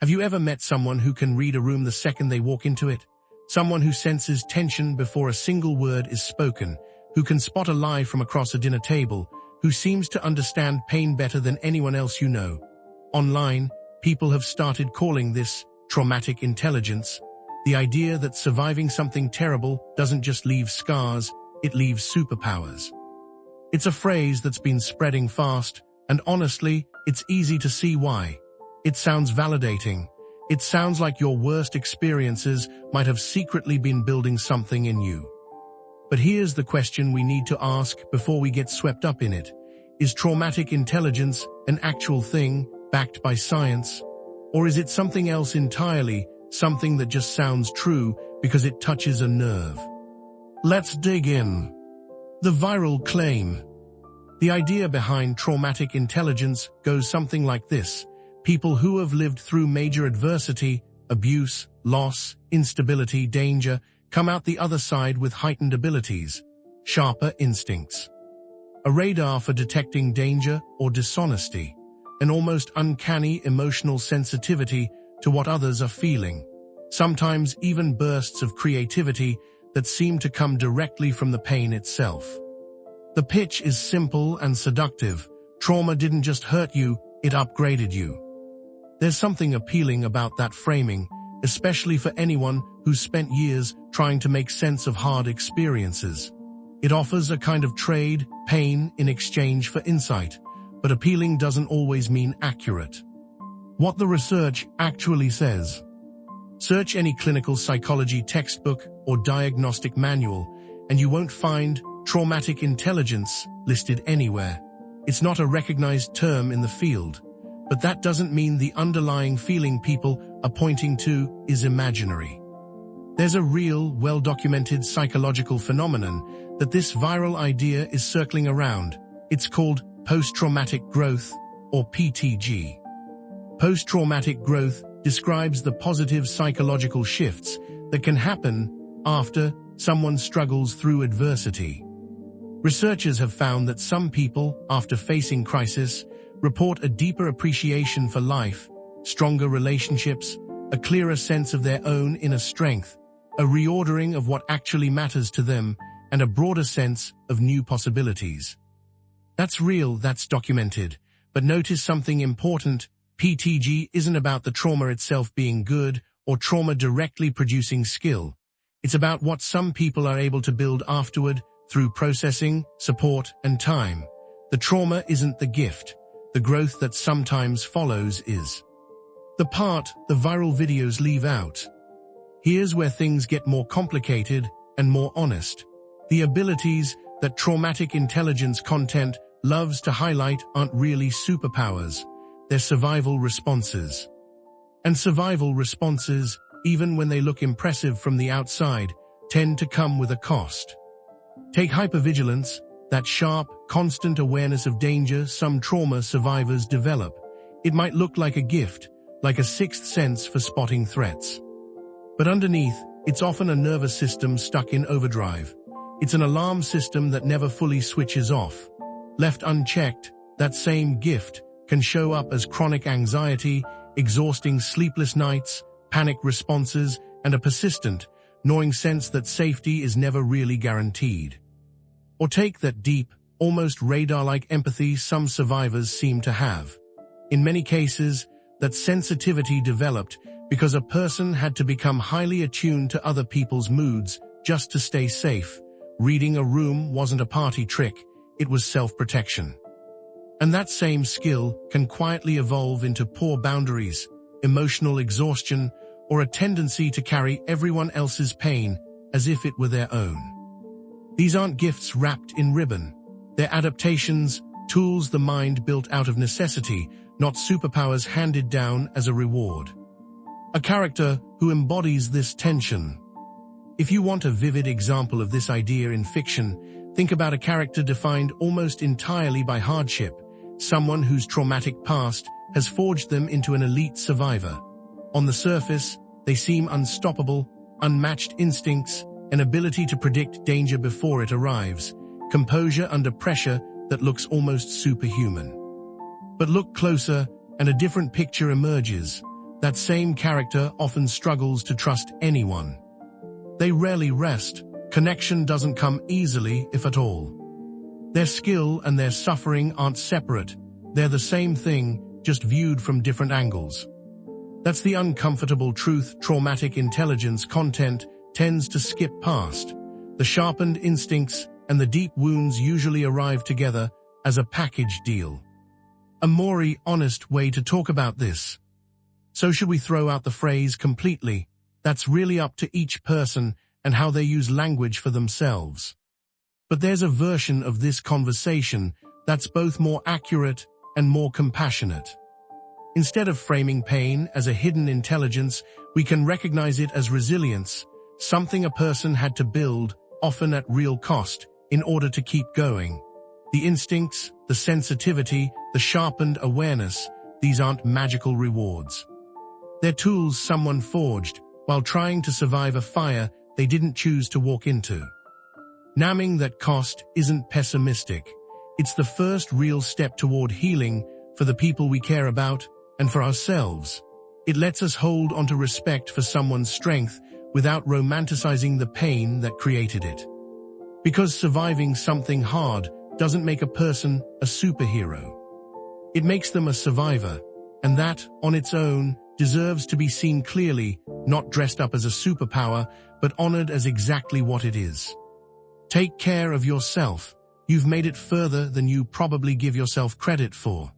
Have you ever met someone who can read a room the second they walk into it? Someone who senses tension before a single word is spoken, who can spot a lie from across a dinner table, who seems to understand pain better than anyone else you know. Online, people have started calling this traumatic intelligence, the idea that surviving something terrible doesn't just leave scars, it leaves superpowers. It's a phrase that's been spreading fast, and honestly, it's easy to see why. It sounds validating. It sounds like your worst experiences might have secretly been building something in you. But here's the question we need to ask before we get swept up in it. Is traumatic intelligence an actual thing, backed by science? Or is it something else entirely, something that just sounds true because it touches a nerve? Let's dig in. The viral claim. The idea behind traumatic intelligence goes something like this. People who have lived through major adversity, abuse, loss, instability, danger, come out the other side with heightened abilities, sharper instincts, a radar for detecting danger or dishonesty, an almost uncanny emotional sensitivity to what others are feeling, sometimes even bursts of creativity that seem to come directly from the pain itself. The pitch is simple and seductive. Trauma didn't just hurt you, it upgraded you. There's something appealing about that framing, especially for anyone who's spent years trying to make sense of hard experiences. It offers a kind of trade, pain in exchange for insight, but appealing doesn't always mean accurate. What the research actually says. Search any clinical psychology textbook or diagnostic manual, and you won't find traumatic intelligence listed anywhere. It's not a recognized term in the field, but that doesn't mean the underlying feeling people are pointing to is imaginary. There's a real, well-documented psychological phenomenon that this viral idea is circling around. It's called post-traumatic growth, or PTG. Post-traumatic growth describes the positive psychological shifts that can happen after someone struggles through adversity. Researchers have found that some people, after facing crisis, report a deeper appreciation for life, stronger relationships, a clearer sense of their own inner strength, a reordering of what actually matters to them, and a broader sense of new possibilities. That's real, that's documented. But notice something important. PTG isn't about the trauma itself being good or trauma directly producing skill. It's about what some people are able to build afterward through processing, support, and time. The trauma isn't the gift. The growth that sometimes follows is. The part the viral videos leave out. Here's where things get more complicated and more honest. The abilities that traumatic intelligence content loves to highlight aren't really superpowers. They're survival responses. And survival responses, even when they look impressive from the outside, tend to come with a cost. Take hypervigilance, that sharp, constant awareness of danger some trauma survivors develop. It might look like a gift, like a sixth sense for spotting threats. But underneath, it's often a nervous system stuck in overdrive. It's an alarm system that never fully switches off. Left unchecked, that same gift can show up as chronic anxiety, exhausting sleepless nights, panic responses, and a persistent, gnawing sense that safety is never really guaranteed. Or take that deep, almost radar-like empathy some survivors seem to have. In many cases, that sensitivity developed because a person had to become highly attuned to other people's moods just to stay safe. Reading a room wasn't a party trick, it was self-protection. And that same skill can quietly evolve into poor boundaries, emotional exhaustion, or a tendency to carry everyone else's pain as if it were their own. These aren't gifts wrapped in ribbon. They're adaptations, tools the mind built out of necessity, not superpowers handed down as a reward. A character who embodies this tension. If you want a vivid example of this idea in fiction, think about a character defined almost entirely by hardship, someone whose traumatic past has forged them into an elite survivor. On the surface, they seem unstoppable, unmatched instincts, an ability to predict danger before it arrives, composure under pressure that looks almost superhuman. But look closer, and a different picture emerges. That same character often struggles to trust anyone. They rarely rest. Connection doesn't come easily, if at all. Their skill and their suffering aren't separate. They're the same thing, just viewed from different angles. That's the uncomfortable truth traumatic intelligence content tends to skip past. The sharpened instincts and the deep wounds usually arrive together as a package deal. A more honest way to talk about this. So should we throw out the phrase completely? That's really up to each person and how they use language for themselves. But there's a version of this conversation that's both more accurate and more compassionate. Instead of framing pain as a hidden intelligence, we can recognize it as resilience, something a person had to build, often at real cost, in order to keep going. The instincts, the sensitivity, the sharpened awareness, these aren't magical rewards. They're tools someone forged while trying to survive a fire they didn't choose to walk into. Naming that cost isn't pessimistic. It's the first real step toward healing for the people we care about and for ourselves. It lets us hold onto respect for someone's strength without romanticizing the pain that created it. Because surviving something hard doesn't make a person a superhero. It makes them a survivor, and that, on its own, deserves to be seen clearly, not dressed up as a superpower, but honored as exactly what it is. Take care of yourself. You've made it further than you probably give yourself credit for.